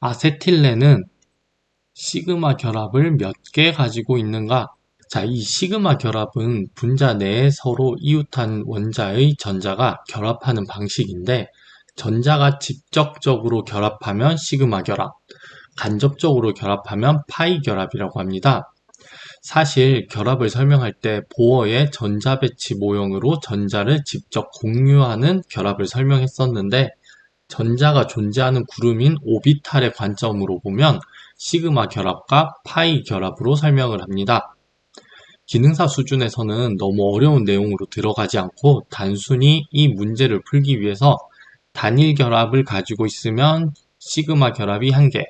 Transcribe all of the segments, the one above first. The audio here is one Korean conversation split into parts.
아세틸렌은 시그마 결합을 몇 개 가지고 있는가? 자, 이 시그마 결합은 분자 내에 서로 이웃한 원자의 전자가 결합하는 방식인데, 전자가 직접적으로 결합하면 시그마 결합, 간접적으로 결합하면 파이 결합이라고 합니다. 사실 결합을 설명할 때 보어의 전자 배치 모형으로 전자를 직접 공유하는 결합을 설명했었는데, 전자가 존재하는 구름인 오비탈의 관점으로 보면 시그마 결합과 파이 결합으로 설명을 합니다. 기능사 수준에서는 너무 어려운 내용으로 들어가지 않고 단순히 이 문제를 풀기 위해서 단일 결합을 가지고 있으면 시그마 결합이 1개,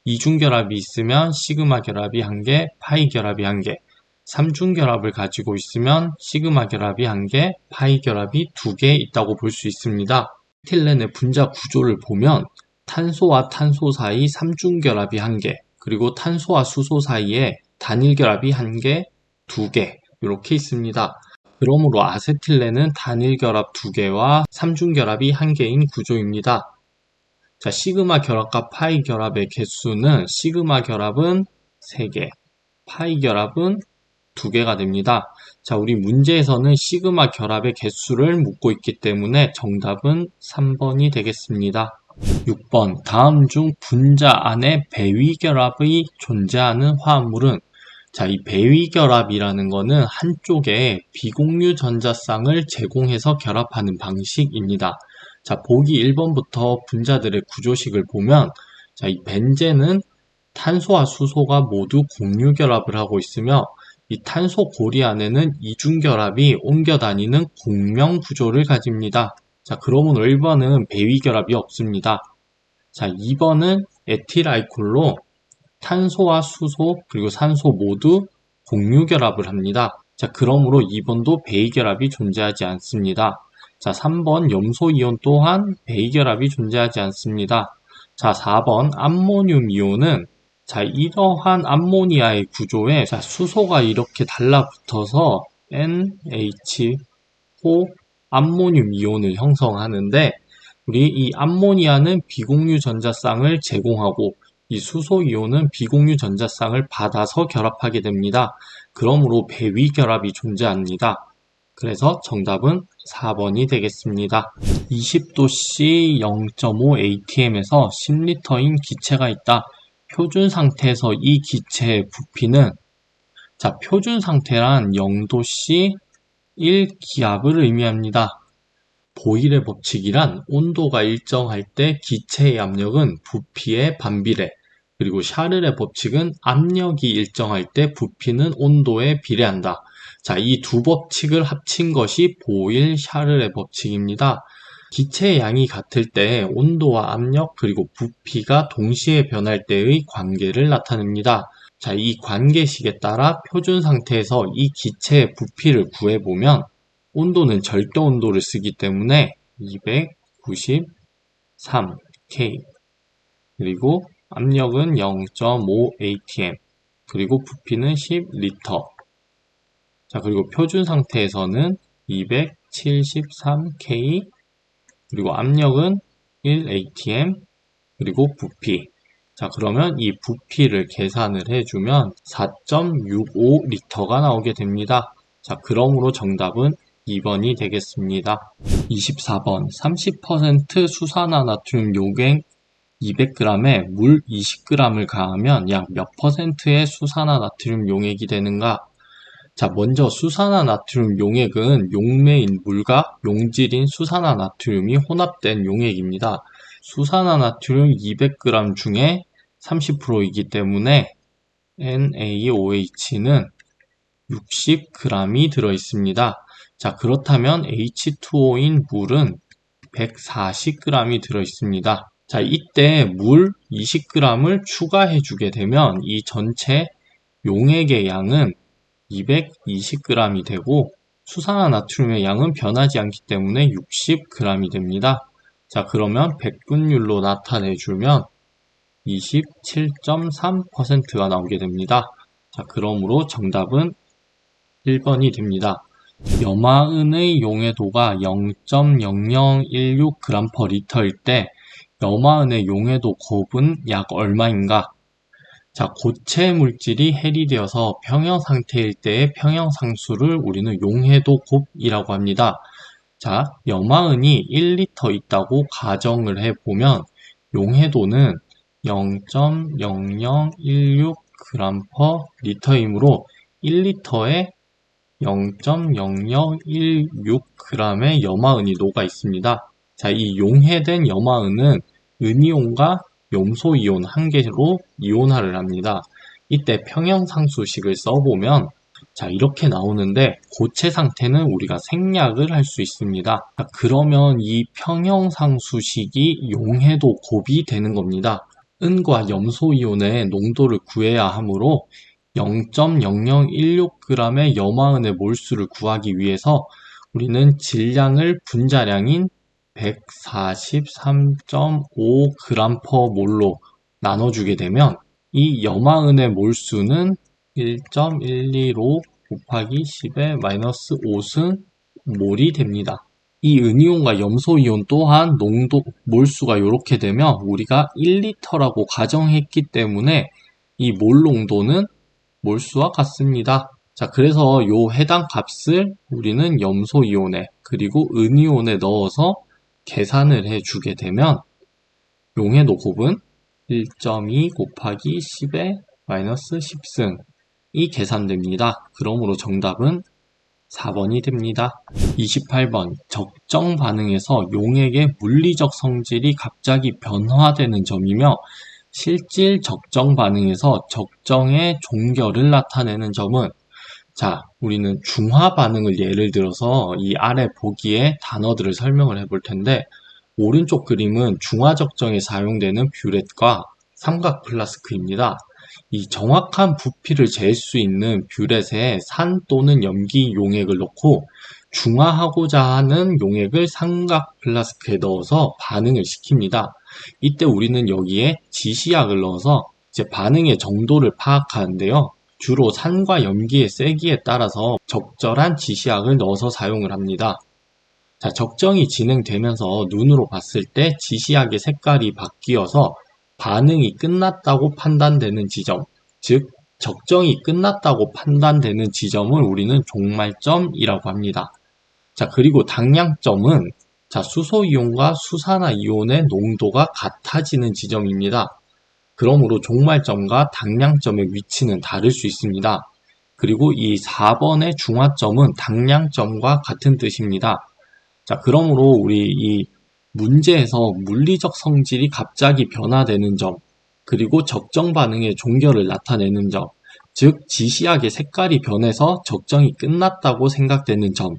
이중 결합이 있으면 시그마 결합이 1개, 파이 결합이 1개, 삼중 결합을 가지고 있으면 시그마 결합이 1개, 파이 결합이 2개 있다고 볼 수 있습니다. 아세틸렌의 분자 구조를 보면 탄소와 탄소 사이 삼중 결합이 1개, 그리고 탄소와 수소 사이에 단일 결합이 1개, 2개 이렇게 있습니다. 그러므로 아세틸렌은 단일 결합 2개와 삼중 결합이 1개인 구조입니다. 자, 시그마 결합과 파이 결합의 개수는 시그마 결합은 3개, 파이 결합은 2개가 됩니다. 자, 우리 문제에서는 시그마 결합의 개수를 묻고 있기 때문에 정답은 3번이 되겠습니다. 6번, 다음 중 분자 안에 배위 결합이 존재하는 화합물은? 자, 이 배위 결합이라는 거는 한쪽에 비공유 전자쌍을 제공해서 결합하는 방식입니다. 자, 보기 1번부터 분자들의 구조식을 보면, 자, 이 벤젠은 탄소와 수소가 모두 공유 결합을 하고 있으며, 이 탄소 고리 안에는 이중 결합이 옮겨 다니는 공명 구조를 가집니다. 자, 그러므로 1번은 배위 결합이 없습니다. 자, 2번은 에틸알콜로 탄소와 수소 그리고 산소 모두 공유 결합을 합니다. 자, 그러므로 2번도 배위 결합이 존재하지 않습니다. 자, 3번 염소 이온 또한 배위 결합이 존재하지 않습니다. 자, 4번 암모늄 이온은 자, 이러한 암모니아의 구조에 자, 수소가 이렇게 달라붙어서 NH4 암모늄 이온을 형성하는데, 우리 이 암모니아는 비공유 전자쌍을 제공하고 이 수소 이온은 비공유 전자쌍을 받아서 결합하게 됩니다. 그러므로 배위 결합이 존재합니다. 그래서 정답은 4번이 되겠습니다. 20도씨 0.5 atm에서 10리터인 기체가 있다. 표준 상태에서 이 기체의 부피는, 자, 표준 상태란 0도씨 1기압을 의미합니다. 보일의 법칙이란 온도가 일정할 때 기체의 압력은 부피의 반비례, 그리고 샤를의 법칙은 압력이 일정할 때 부피는 온도에 비례한다. 자, 이 두 법칙을 합친 것이 보일 샤를의 법칙입니다. 기체의 양이 같을 때 온도와 압력 그리고 부피가 동시에 변할 때의 관계를 나타냅니다. 자, 이 관계식에 따라 표준 상태에서 이 기체의 부피를 구해보면 온도는 절대 온도를 쓰기 때문에 293K, 그리고 압력은 0.5 atm, 그리고 부피는 10리터. 자, 그리고 표준 상태에서는 273K, 그리고 압력은 1atm, 그리고 부피. 자, 그러면 이 부피를 계산을 해주면 4.65리터가 나오게 됩니다. 자, 그러므로 정답은 2번이 되겠습니다. 24번, 30% 수산화나트륨 용액 200g에 물 20g을 가하면 약 몇 퍼센트의 수산화나트륨 용액이 되는가? 자, 먼저 수산화나트륨 용액은 용매인 물과 용질인 수산화나트륨이 혼합된 용액입니다. 수산화나트륨 200g 중에 30%이기 때문에 NaOH는 60g이 들어있습니다. 자, 그렇다면 H2O인 물은 140g이 들어있습니다. 자, 이때 물 20g을 추가해주게 되면 이 전체 용액의 양은 220g이 되고 수산화나트륨의 양은 변하지 않기 때문에 60g이 됩니다. 자, 그러면 백분율로 나타내주면 27.3%가 나오게 됩니다. 자, 그러므로 정답은 1번이 됩니다. 염화은의 용해도가 0.0016g/L일 때 염화은의 용해도 곱은 약 얼마인가? 자, 고체 물질이 해리되어서 평형 상태일 때의 평형상수를 우리는 용해도 곱이라고 합니다. 자, 염화은이 1리터 있다고 가정을 해보면 용해도는 0.0016g/L이므로 1리터에 0.0016g의 염화은이 녹아 있습니다. 자, 이 용해된 염화은은 은이온과 염소이온 한 개로 이온화를 합니다. 이때 평형상수식을 써보면 자, 이렇게 나오는데 고체 상태는 우리가 생략을 할 수 있습니다. 자, 그러면 이 평형상수식이 용해도 곱이 되는 겁니다. 은과 염소이온의 농도를 구해야 하므로 0.0016g의 염화은의 몰수를 구하기 위해서 우리는 질량을 분자량인 143.5g/몰로 나눠주게 되면 이 염화은의 몰수는 1.125 곱하기 10의 마이너스 5승 몰이 됩니다. 이 은이온과 염소이온 또한 농도, 몰수가 이렇게 되면 우리가 1리터라고 가정했기 때문에 이 몰 농도는 몰수와 같습니다. 자, 그래서 요 해당 값을 우리는 염소이온에 그리고 은이온에 넣어서 계산을 해주게 되면 용해도 곱은 1.2 곱하기 10의 마이너스 10승이 계산됩니다. 그러므로 정답은 4번이 됩니다. 28번 적정 반응에서 용액의 물리적 성질이 갑자기 변화되는 점이며 실질 적정 반응에서 적정의 종결을 나타내는 점은 자, 우리는 중화 반응을 예를 들어서 이 아래 보기에 단어들을 설명을 해볼 텐데 오른쪽 그림은 중화 적정에 사용되는 뷰렛과 삼각 플라스크입니다. 이 정확한 부피를 잴 수 있는 뷰렛에 산 또는 염기 용액을 넣고 중화하고자 하는 용액을 삼각 플라스크에 넣어서 반응을 시킵니다. 이때 우리는 여기에 지시약을 넣어서 이제 반응의 정도를 파악하는데요. 주로 산과 염기의 세기에 따라서 적절한 지시약을 넣어서 사용을 합니다. 자, 적정이 진행되면서 눈으로 봤을 때 지시약의 색깔이 바뀌어서 반응이 끝났다고 판단되는 지점, 즉 적정이 끝났다고 판단되는 지점을 우리는 종말점이라고 합니다. 자, 그리고 당량점은 자, 수소이온과 수산화이온의 농도가 같아지는 지점입니다. 그러므로 종말점과 당량점의 위치는 다를 수 있습니다. 그리고 이 4번의 중화점은 당량점과 같은 뜻입니다. 자, 그러므로 우리 이 문제에서 물리적 성질이 갑자기 변화되는 점, 그리고 적정 반응의 종결을 나타내는 점, 즉 지시약의 색깔이 변해서 적정이 끝났다고 생각되는 점,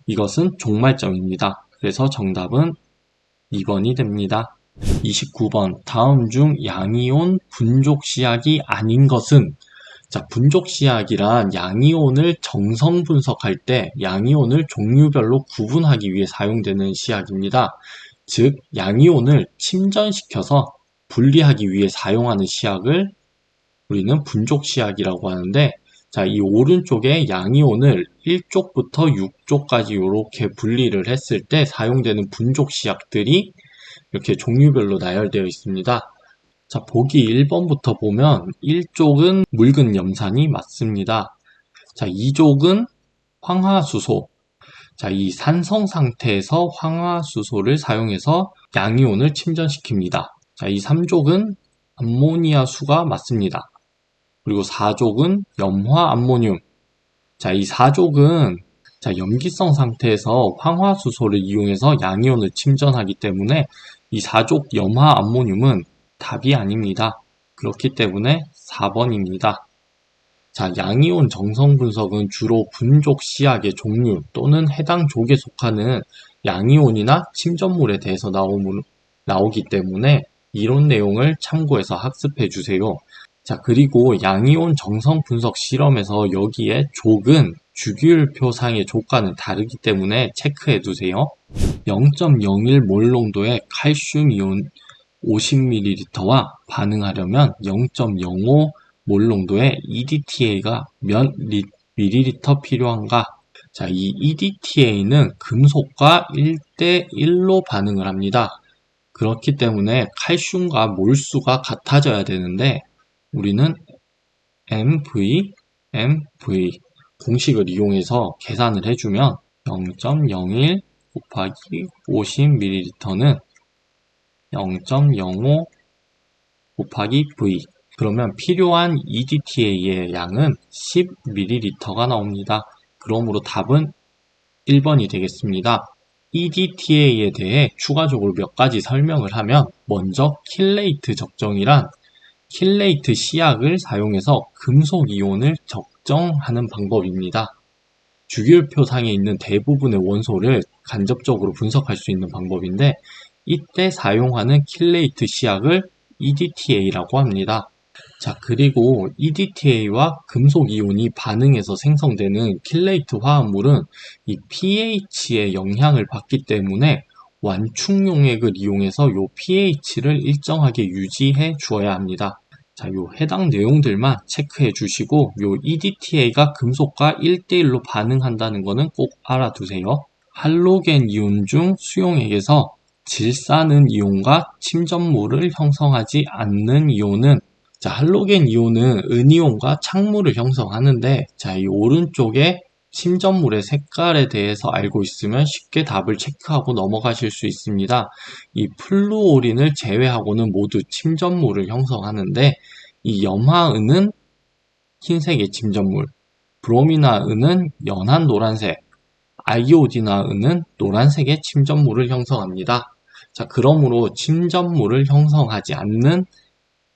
이것은 종말점입니다. 그래서 정답은 2번이 됩니다. 29번 다음 중 양이온 분족시약이 아닌 것은 자, 분족시약이란 양이온을 정성 분석할 때 양이온을 종류별로 구분하기 위해 사용되는 시약입니다. 즉, 양이온을 침전시켜서 분리하기 위해 사용하는 시약을 우리는 분족시약이라고 하는데 자, 이 오른쪽에 양이온을 1족부터 6족까지 이렇게 분리를 했을 때 사용되는 분족시약들이 이렇게 종류별로 나열되어 있습니다. 자, 보기 1번부터 보면 1족은 묽은 염산이 맞습니다. 자, 2족은 황화수소. 자, 이 산성 상태에서 황화수소를 사용해서 양이온을 침전시킵니다. 자, 이 3족은 암모니아수가 맞습니다. 그리고 4족은 염화암모늄. 자, 이 4족은 자, 염기성 상태에서 황화수소를 이용해서 양이온을 침전하기 때문에 이 4족 염화암모늄은 답이 아닙니다. 그렇기 때문에 4번입니다. 자, 양이온 정성 분석은 주로 분족 시약의 종류 또는 해당 족에 속하는 양이온이나 침전물에 대해서 나오기 때문에 이론 내용을 참고해서 학습해 주세요. 자, 그리고 양이온 정성 분석 실험에서 여기에 족은 주기율표상의 족과는 다르기 때문에 체크해 두세요. 0.01몰 농도의 칼슘이온 50ml와 반응하려면 0.05몰 농도의 EDTA가 몇 ml 필요한가? 자, 이 EDTA는 금속과 1대1로 반응을 합니다. 그렇기 때문에 칼슘과 몰수가 같아져야 되는데 우리는 MV 공식을 이용해서 계산을 해주면 0.01 곱하기 50ml는 0.05 곱하기 V. 그러면 필요한 EDTA의 양은 10ml가 나옵니다. 그러므로 답은 1번이 되겠습니다. EDTA에 대해 추가적으로 몇 가지 설명을 하면 먼저 킬레이트 적정이란 킬레이트 시약을 사용해서 금속 이온을 적정하는 방법입니다. 주기율표상에 있는 대부분의 원소를 간접적으로 분석할 수 있는 방법인데 이때 사용하는 킬레이트 시약을 EDTA라고 합니다. 자, 그리고 EDTA와 금속 이온이 반응해서 생성되는 킬레이트 화합물은 이 pH의 영향을 받기 때문에 완충 용액을 이용해서 이 pH를 일정하게 유지해 주어야 합니다. 자, 요 해당 내용들만 체크해 주시고 요 EDTA가 금속과 1대1로 반응한다는 거는 꼭 알아두세요. 할로겐 이온 중 수용액에서 질산은 이온과 침전물을 형성하지 않는 이온은 자, 할로겐 이온은 은이온과 창물을 형성하는데 자, 이 오른쪽에 침전물의 색깔에 대해서 알고 있으면 쉽게 답을 체크하고 넘어가실 수 있습니다. 이 플루오린을 제외하고는 모두 침전물을 형성하는데 이 염화은은 흰색의 침전물, 브로미나은은 연한 노란색, 아이오디나은은 노란색의 침전물을 형성합니다. 자, 그러므로 침전물을 형성하지 않는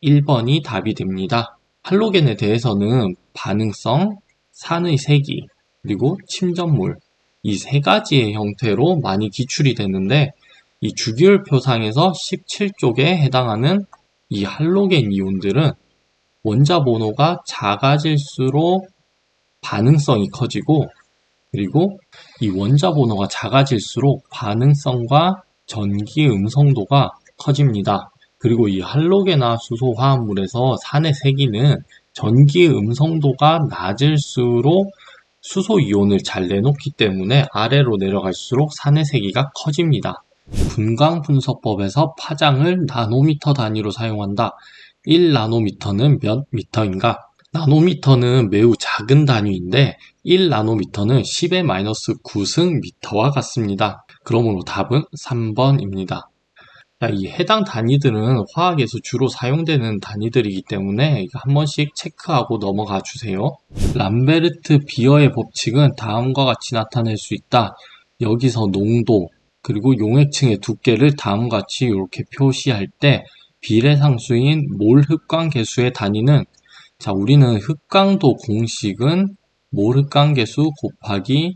1번이 답이 됩니다. 할로겐에 대해서는 반응성, 산의 세기, 그리고 침전물 이 세 가지의 형태로 많이 기출이 되는데 이 주기율표상에서 17쪽에 해당하는 이 할로겐 이온들은 원자 번호가 작아질수록 반응성이 커지고 그리고 이 원자 번호가 작아질수록 반응성과 전기 음성도가 커집니다. 그리고 이 할로겐화 수소 화합물에서 산의 세기는 전기 음성도가 낮을수록 수소 이온을 잘 내놓기 때문에 아래로 내려갈수록 산의 세기가 커집니다. 분광 분석법에서 파장을 나노미터 단위로 사용한다. 1나노미터는 몇 미터인가? 나노미터는 매우 작은 단위인데 1나노미터는 10의 마이너스 9승 미터와 같습니다. 그러므로 답은 3번입니다. 이 해당 단위들은 화학에서 주로 사용되는 단위들이기 때문에 한 번씩 체크하고 넘어가 주세요. 람베르트 비어의 법칙은 다음과 같이 나타낼 수 있다. 여기서 농도 그리고 용액층의 두께를 다음과 같이 이렇게 표시할 때 비례상수인 몰 흡광계수의 단위는 자, 우리는 흡광도 공식은 몰 흡광계수 곱하기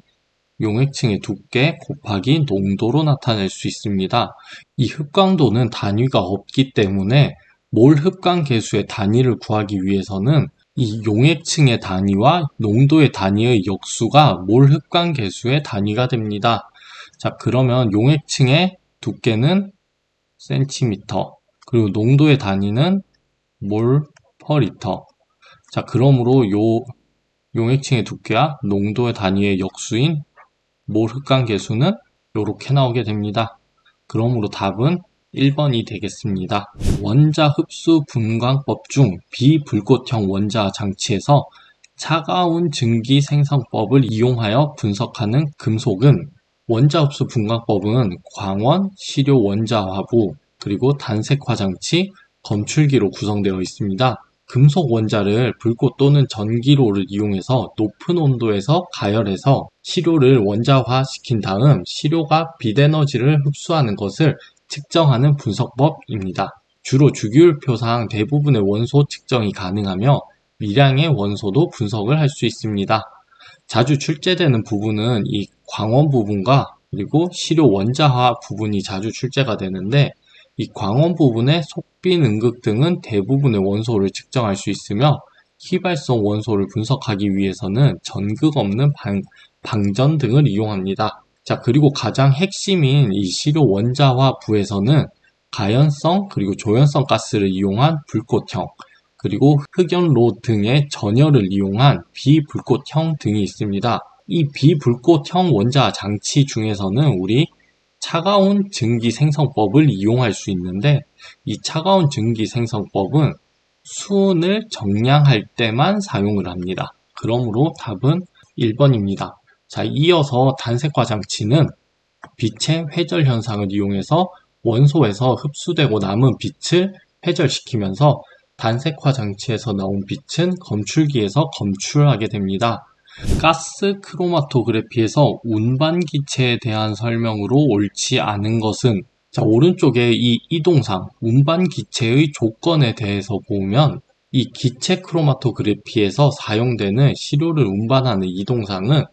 용액층의 두께 곱하기 농도로 나타낼 수 있습니다. 이 흡광도는 단위가 없기 때문에 몰 흡광계수의 단위를 구하기 위해서는 이 용액층의 단위와 농도의 단위의 역수가 몰 흡광계수의 단위가 됩니다. 자, 그러면 용액층의 두께는 센티미터, 그리고 농도의 단위는 몰 퍼 리터. 자, 그러므로 용액층의 두께와 농도의 단위의 역수인 몰 흡광계수는 이렇게 나오게 됩니다. 그러므로 답은 1번이 되겠습니다. 원자 흡수 분광법 중 비불꽃형 원자 장치에서 차가운 증기 생성법을 이용하여 분석하는 금속은 원자 흡수 분광법은 광원, 시료 원자화부, 그리고 단색화 장치, 검출기로 구성되어 있습니다. 금속 원자를 불꽃 또는 전기로를 이용해서 높은 온도에서 가열해서 시료를 원자화시킨 다음 시료가 빛에너지를 흡수하는 것을 측정하는 분석법입니다. 주로 주기율표상 대부분의 원소 측정이 가능하며 미량의 원소도 분석을 할 수 있습니다. 자주 출제되는 부분은 이 광원 부분과 그리고 시료 원자화 부분이 자주 출제가 되는데 이 광원 부분의 속빈, 음극 등은 대부분의 원소를 측정할 수 있으며 휘발성 원소를 분석하기 위해서는 전극 없는 방전 등을 이용합니다. 자, 그리고 가장 핵심인 이 시료 원자화부에서는 가연성 그리고 조연성 가스를 이용한 불꽃형 그리고 흑연로 등의 전열을 이용한 비불꽃형 등이 있습니다. 이 비불꽃형 원자 장치 중에서는 우리 차가운 증기 생성법을 이용할 수 있는데, 이 차가운 증기 생성법은 수온을 정량할 때만 사용을 합니다. 그러므로 답은 1번입니다. 자, 이어서 단색화 장치는 빛의 회절 현상을 이용해서 원소에서 흡수되고 남은 빛을 회절시키면서 단색화 장치에서 나온 빛은 검출기에서 검출하게 됩니다. 가스 크로마토그래피에서 운반 기체에 대한 설명으로 옳지 않은 것은, 자, 오른쪽에 이 이동상, 운반 기체의 조건에 대해서 보면 이 기체 크로마토그래피에서 사용되는 시료를 운반하는 이동상은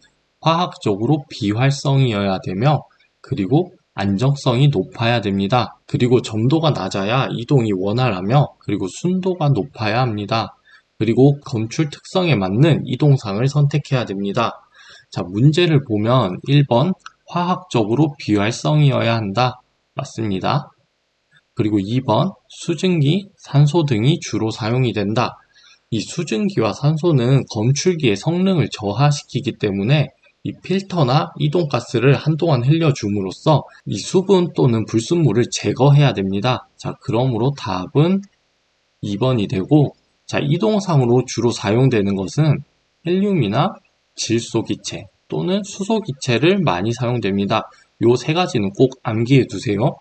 화학적으로 비활성이어야 되며, 그리고 안정성이 높아야 됩니다. 그리고 점도가 낮아야 이동이 원활하며, 그리고 순도가 높아야 합니다. 그리고 검출 특성에 맞는 이동상을 선택해야 됩니다. 자, 문제를 보면 1번 화학적으로 비활성이어야 한다. 맞습니다. 그리고 2번 수증기, 산소 등이 주로 사용이 된다. 이 수증기와 산소는 검출기의 성능을 저하시키기 때문에 이 필터나 이동가스를 한동안 흘려줌으로써 이 수분 또는 불순물을 제거해야 됩니다. 자, 그러므로 답은 2번이 되고, 자, 이동상으로 주로 사용되는 것은 헬륨이나 질소기체 또는 수소기체를 많이 사용됩니다. 요 세 가지는 꼭 암기해 두세요.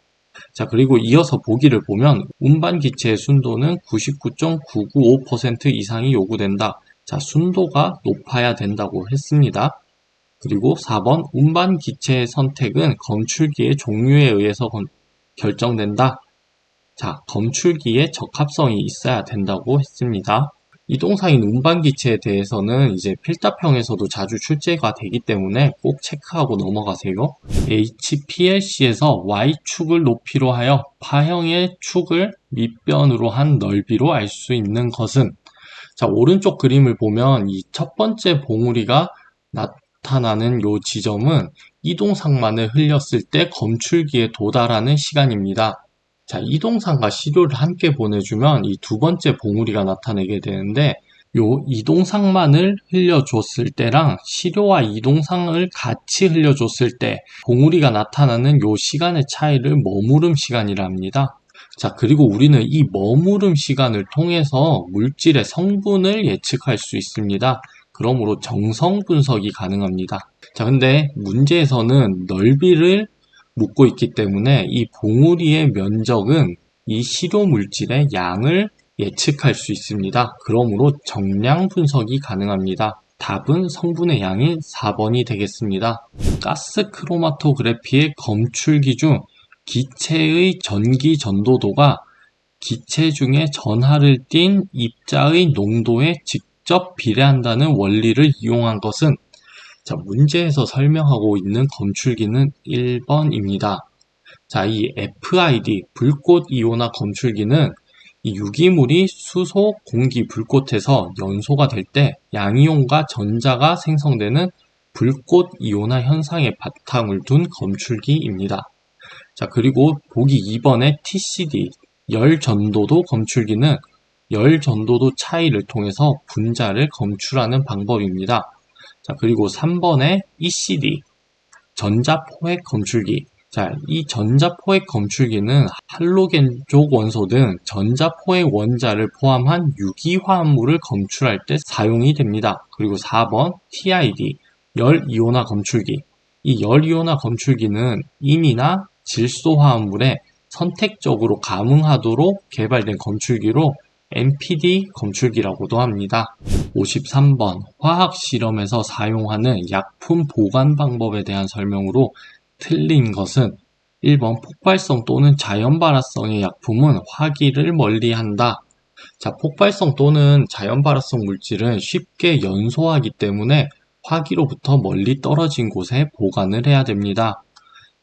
자, 그리고 이어서 보기를 보면 운반 기체의 순도는 99.995% 이상이 요구된다. 자, 순도가 높아야 된다고 했습니다. 그리고 4번 운반 기체의 선택은 검출기의 종류에 의해서 결정된다. 자, 검출기에 적합성이 있어야 된다고 했습니다. 이동상인 운반 기체에 대해서는 이제 필답형에서도 자주 출제가 되기 때문에 꼭 체크하고 넘어가세요. HPLC에서 Y축을 높이로 하여 파형의 축을 밑변으로 한 넓이로 알 수 있는 것은, 자, 오른쪽 그림을 보면 이 첫 번째 봉우리가 나타나는 요 지점은 이동상만을 흘렸을 때 검출기에 도달하는 시간입니다. 자, 이동상과 시료를 함께 보내주면 이 두 번째 봉우리가 나타나게 되는데, 요 이동상만을 흘려줬을 때랑 시료와 이동상을 같이 흘려줬을 때 봉우리가 나타나는 요 시간의 차이를 머무름 시간이라 합니다. 자, 그리고 우리는 이 머무름 시간을 통해서 물질의 성분을 예측할 수 있습니다. 그러므로 정성 분석이 가능합니다. 자, 근데 문제에서는 넓이를 묻고 있기 때문에 이 봉우리의 면적은 이 시료 물질의 양을 예측할 수 있습니다. 그러므로 정량 분석이 가능합니다. 답은 성분의 양인 4번이 되겠습니다. 가스 크로마토그래피의 검출기 중 기체의 전기 전도도가 기체 중에 전하를 띤 입자의 농도에 직접 비례한다는 원리를 이용한 것은, 자, 문제에서 설명하고 있는 검출기는 1번입니다. 자, 이 FID, 불꽃 이온화 검출기는 이 유기물이 수소, 공기, 불꽃에서 연소가 될 때 양이온과 전자가 생성되는 불꽃 이온화 현상의 바탕을 둔 검출기입니다. 자, 그리고 보기 2번의 TCD, 열 전도도 검출기는 열 전도도 차이를 통해서 분자를 검출하는 방법입니다. 자, 그리고 3번의 ECD, 전자포획 검출기. 자, 이 전자포획 검출기는 할로겐족 원소 등 전자포획 원자를 포함한 유기화합물을 검출할 때 사용이 됩니다. 그리고 4번 TID, 열이온화 검출기. 이 열이온화 검출기는 인이나 질소화합물에 선택적으로 감응하도록 개발된 검출기로 NPD 검출기라고도 합니다. 53번 화학실험에서 사용하는 약품 보관 방법에 대한 설명으로 틀린 것은 1번 폭발성 또는 자연발화성의 약품은 화기를 멀리한다. 자, 폭발성 또는 자연발화성 물질은 쉽게 연소하기 때문에 화기로부터 멀리 떨어진 곳에 보관을 해야 됩니다.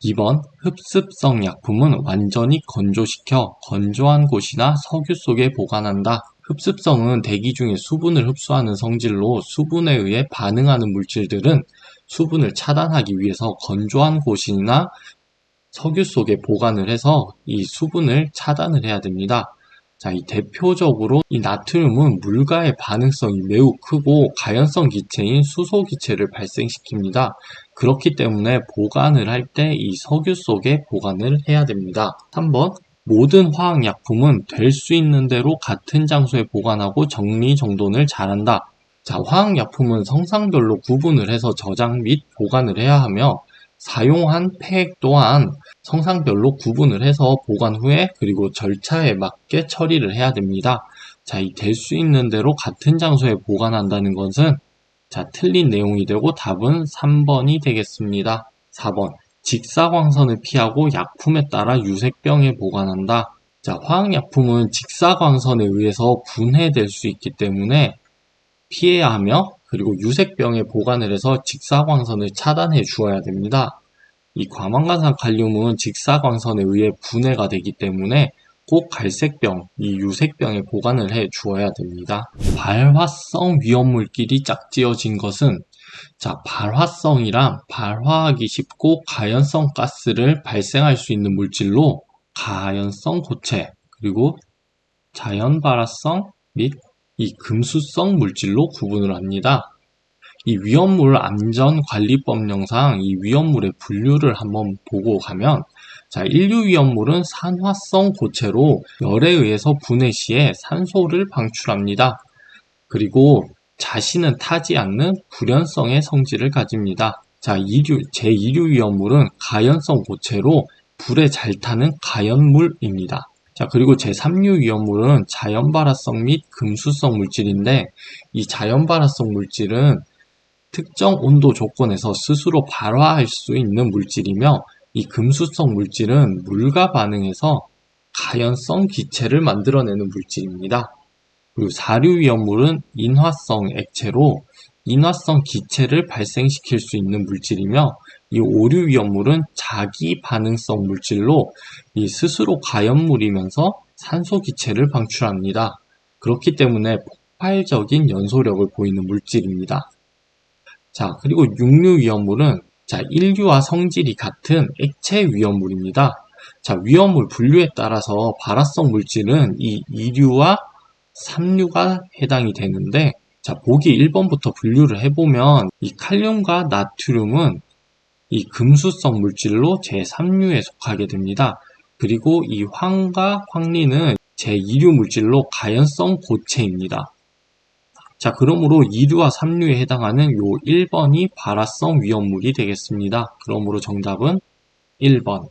2번 흡습성 약품은 완전히 건조시켜 건조한 곳이나 석유 속에 보관한다. 흡습성은 대기 중에 수분을 흡수하는 성질로 수분에 의해 반응하는 물질들은 수분을 차단하기 위해서 건조한 곳이나 석유 속에 보관을 해서 이 수분을 차단을 해야 됩니다. 자, 이 대표적으로 이 나트륨은 물과의 반응성이 매우 크고 가연성 기체인 수소 기체를 발생시킵니다. 그렇기 때문에 보관을 할 때 이 석유 속에 보관을 해야 됩니다. 3번, 모든 화학약품은 될 수 있는 대로 같은 장소에 보관하고 정리정돈을 잘한다. 자, 화학약품은 성상별로 구분을 해서 저장 및 보관을 해야 하며 사용한 폐액 또한 성상별로 구분을 해서 보관 후에 그리고 절차에 맞게 처리를 해야 됩니다. 자, 이 될 수 있는 대로 같은 장소에 보관한다는 것은 자, 틀린 내용이 되고 답은 3번이 되겠습니다. 4번. 직사광선을 피하고 약품에 따라 유색병에 보관한다. 자, 화학약품은 직사광선에 의해서 분해될 수 있기 때문에 피해야 하며 그리고 유색병에 보관을 해서 직사광선을 차단해 주어야 됩니다. 이 과망간산 칼륨은 직사광선에 의해 분해가 되기 때문에 꼭 갈색병, 이 유색병에 보관을 해 주어야 됩니다. 발화성 위험물질이 짝지어진 것은 자, 발화성이란 발화하기 쉽고 가연성 가스를 발생할 수 있는 물질로 가연성 고체, 그리고 자연발화성 및 이 금수성 물질로 구분을 합니다. 이 위험물 안전관리법령상 이 위험물의 분류를 한번 보고 가면 자, 인류 위험물은 산화성 고체로 열에 의해서 분해 시에 산소를 방출합니다. 그리고 자신은 타지 않는 불연성의 성질을 가집니다. 자, 제2류 위험물은 가연성 고체로 불에 잘 타는 가연물입니다. 자, 그리고 제3류 위험물은 자연발화성 및 금수성 물질인데 이 자연발화성 물질은 특정 온도 조건에서 스스로 발화할 수 있는 물질이며 이 금수성 물질은 물과 반응해서 가연성 기체를 만들어내는 물질입니다. 그리고 4류 위험물은 인화성 액체로 인화성 기체를 발생시킬 수 있는 물질이며 이 5류 위험물은 자기 반응성 물질로 이 스스로 가연물이면서 산소 기체를 방출합니다. 그렇기 때문에 폭발적인 연소력을 보이는 물질입니다. 자, 그리고 6류 위험물은 자, 인류와 성질이 같은 액체 위험물입니다. 자, 위험물 분류에 따라서 발화성 물질은 이 2류와 3류가 해당이 되는데 자, 보기 1번부터 분류를 해보면 이 칼륨과 나트륨은 이 금수성 물질로 제3류에 속하게 됩니다. 그리고 이 황과 황리는 제2류 물질로 가연성 고체입니다. 자, 그러므로 2류와 3류에 해당하는 요 1번이 발화성 위험물이 되겠습니다. 그러므로 정답은 1번.